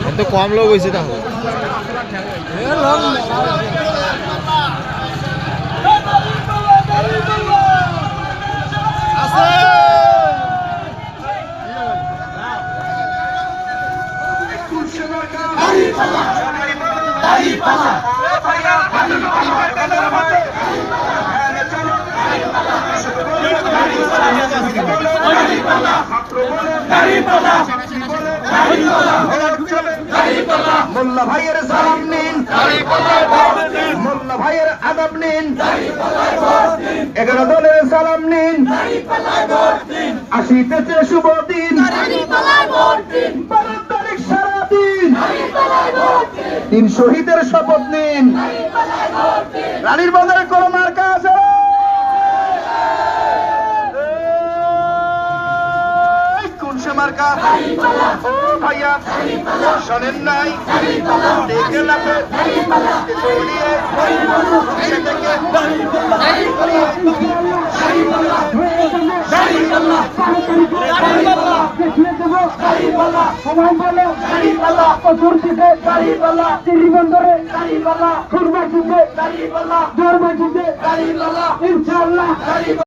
এত কম লোক হয়েছে তাহলে মোল্লা ভাইয়ের সালাম নিন, মোল্লা ভাইয়ের আদাব নিন, 11 দলের সালাম নিন, আসিতেছে শুভ দিন, 12 তারিখ সারাদিন, দিন শহীদের শপথ নিন, রানীর বাজারে কোন মার্কা আছে? মার্কা ও ভাইয়া শোনেন নাই দেখে লাফে দৌড়িয়ে সেটাকে ইনশাআল্লাহ